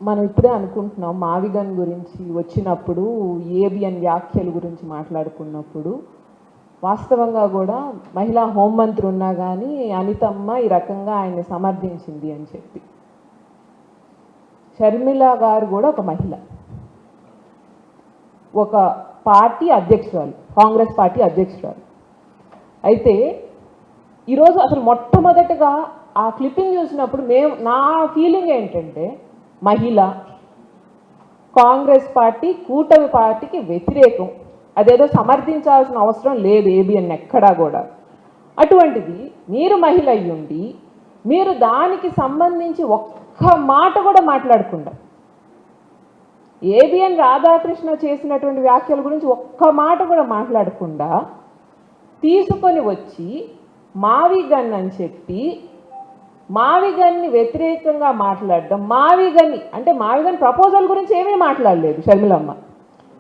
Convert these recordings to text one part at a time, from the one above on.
మనం ఇప్పుడే అనుకుంటున్నాం మావిగన్ గురించి వచ్చినప్పుడు ఏబిఎన్ వ్యాఖ్యల గురించి మాట్లాడుకున్నప్పుడు వాస్తవంగా కూడా మహిళా హోంమంత్రి ఉన్నా కానీ అనితమ్మ ఈ రకంగా ఆయన్ని సమర్థించింది అని చెప్పి. షర్మిల గారు కూడా ఒక మహిళ, ఒక పార్టీ అధ్యక్షురాలు, కాంగ్రెస్ పార్టీ అధ్యక్షురాలు. అయితే ఈరోజు అసలు మొట్టమొదటిగా ఆ క్లిప్పింగ్ చూసినప్పుడు నా ఫీలింగ్ ఏంటంటే మహిళ, కాంగ్రెస్ పార్టీ కూటమి పార్టీకి వ్యతిరేకం, అదేదో సమర్థించాల్సిన అవసరం లేదు ఏబిఎన్ ఎక్కడా కూడా. అటువంటిది మీరు మహిళ అయ్యుండి మీరు దానికి సంబంధించి ఒక్క మాట కూడా మాట్లాడకుండా, ఏబిఎన్ రాధాకృష్ణ చేసినటువంటి వ్యాఖ్యల గురించి ఒక్క మాట కూడా మాట్లాడకుండా తీసుకొని వచ్చి మావిగన్ అని చెప్పి మావిగన్ని వ్యతిరేకంగా మాట్లాడడం. మావిగన్ని అంటే మావిగన్ ప్రపోజల్ గురించి ఏమీ మాట్లాడలేదు షర్మిలమ్మ.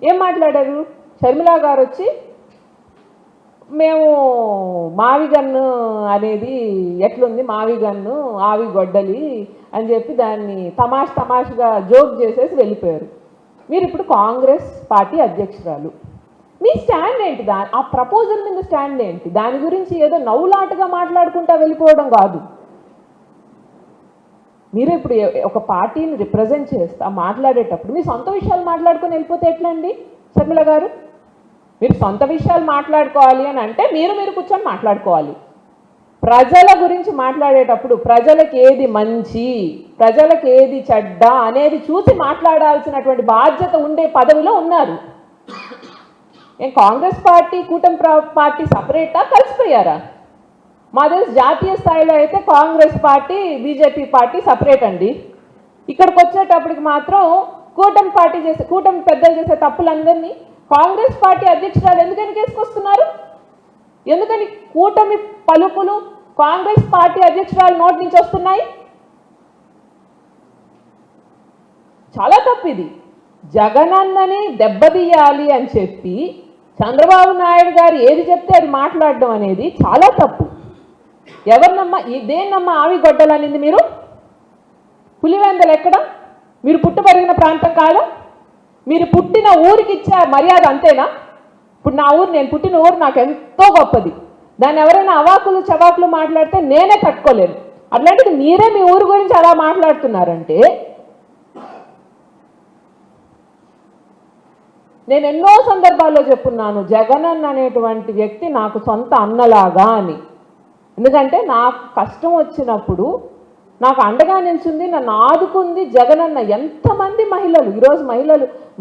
ఏం మాట్లాడారు? షర్మిల గారు వచ్చి మేము మావిగన్ను అనేది ఎట్లుంది, మావిగన్ను ఆవి గొడ్డలి అని చెప్పి దాన్ని తమాషగా జోక్ చేసేసి వెళ్ళిపోయారు. మీరు ఇప్పుడు కాంగ్రెస్ పార్టీ అధ్యక్షురాలు, మీ స్టాండ్ ఏంటి? ఆ ప్రపోజల్ మీద స్టాండ్ ఏంటి? దాని గురించి ఏదో నవ్వులాటగా మాట్లాడుకుంటా వెళ్ళిపోవడం కాదు. మీరు ఇప్పుడు ఒక పార్టీని రిప్రజెంట్ చేస్తా మాట్లాడేటప్పుడు మీ సొంత విషయాలు మాట్లాడుకొని వెళ్ళిపోతే ఎట్లా అండి షర్మిల గారు? మీరు సొంత విషయాలు మాట్లాడుకోవాలి అని అంటే మీరు కూర్చొని మాట్లాడుకోవాలి. ప్రజల గురించి మాట్లాడేటప్పుడు ప్రజలకు ఏది మంచి, ప్రజలకు ఏది చెడ్డ అనేది చూసి మాట్లాడాల్సినటువంటి బాధ్యత ఉండే పదవిలో ఉన్నారు. ఏం కాంగ్రెస్ పార్టీ కూటమి పార్టీ సపరేటా, కలిసిపోయారా? మా తెలిసి జాతీయ స్థాయిలో అయితే Congress party BJP party separate అండి. ఇక్కడికి వచ్చేటప్పటికి మాత్రం కూటమి పెద్దలు చేసే తప్పులందరినీ కాంగ్రెస్ పార్టీ అధ్యక్షురాలు ఎందుకని కేసుకొస్తున్నారు? ఎందుకని కూటమి పలుకులు కాంగ్రెస్ పార్టీ అధ్యక్షురాలు నోటి నుంచి వస్తున్నాయి? చాలా తప్పు ఇది. జగనన్నని దెబ్బతీయాలి అని చెప్పి చంద్రబాబు నాయుడు గారు ఏది చెప్తే అది మాట్లాడడం అనేది చాలా తప్పు. ఎవరినమ్మా దేన్నమ్మా ఆవి గొడ్డలనింది? మీరు పులివెందలు ఎక్కడ? మీరు పెరిగిన ప్రాంతం కాదా? మీరు పుట్టిన ఊరికి ఇచ్చే మర్యాద అంతేనా? ఇప్పుడు నా ఊరు, నేను పుట్టిన ఊరు నాకు ఎంతో గొప్పది. దాన్ని ఎవరైనా అవాకులు చవాకులు మాట్లాడితే నేనే తట్టుకోలేను. అట్లాంటిది మీరే మీ ఊరు గురించి అలా మాట్లాడుతున్నారంటే, నేను ఎన్నో సందర్భాల్లో చెప్పున్నాను జగనన్న అనేటువంటి వ్యక్తి నాకు సొంత అన్నలాగా అని. ఎందుకంటే నాకు కష్టం వచ్చినప్పుడు నాకు అండగా నిల్చుంది, నన్ను ఆదుకుంది జగనన్న. ఎంతమంది మహిళలు ఈరోజు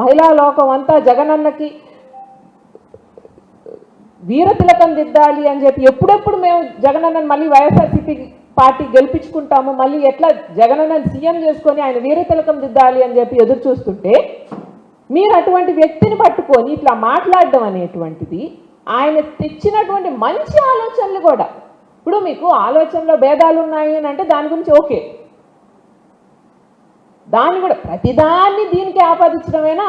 మహిళా లోకం అంతా జగనన్నకి వీరతిలకం దిద్దాలి అని చెప్పి ఎప్పుడెప్పుడు మేము జగనన్నని మళ్ళీ వైఎస్ఆర్సీపీ పార్టీ గెలిపించుకుంటాము, మళ్ళీ ఎట్లా జగనన్నని సీఎం చేసుకొని ఆయన వీరతిలకం దిద్దాలి అని చెప్పి ఎదురు చూస్తుంటే మీరు అటువంటి వ్యక్తిని పట్టుకొని ఇట్లా మాట్లాడడం అనేటువంటిది ఆయన తెచ్చినటువంటి మంచి ఆలోచనలు కూడా. ఇప్పుడు మీకు ఆలోచనలో భేదాలు ఉన్నాయి అని అంటే దాని గురించి ఓకే, దాన్ని కూడా ప్రతిదాన్ని దీనికి ఆపాదించడమేనా?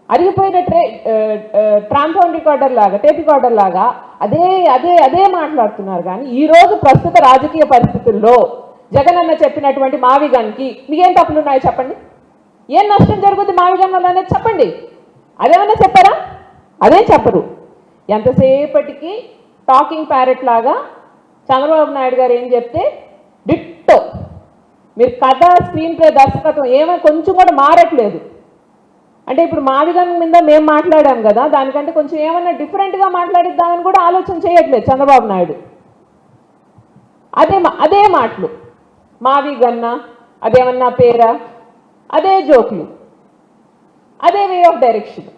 అరిగిపోయిన ట్రాన్స్ఫార్మ్ రికార్డర్ లాగా, టేప్ రికార్డర్ లాగా అదే మాట్లాడుతున్నారు. కానీ ఈరోజు ప్రస్తుత రాజకీయ పరిస్థితుల్లో జగనన్న చెప్పినటువంటి మావిగన్కి మీకేం తప్పులు ఉన్నాయో చెప్పండి. ఏం నష్టం జరుగుతుంది మావిగన్ వల్ల అనేది చెప్పండి. అదేమన్నా చెప్పారా? అదే చెప్పరు. ఎంతసేపటికి టాకింగ్ ప్యారెట్ లాగా చంద్రబాబు నాయుడు గారు ఏం చెప్తే డిట్టో. మీరు కథ, స్క్రీన్ ప్లే, దర్శకత్వం ఏమో కొంచెం కూడా మారట్లేదు. అంటే ఇప్పుడు మావిగన్ మీద మేము మాట్లాడాం కదా, దానికంటే కొంచెం ఏమన్నా డిఫరెంట్గా మాట్లాడిద్దామని కూడా ఆలోచన చేయట్లేదు చంద్రబాబు నాయుడు. అదే మాటలు మావిగన్న, అదేమన్నా పేరా, అదే జోకులు, అదే వే ఆఫ్ డైరెక్షన్.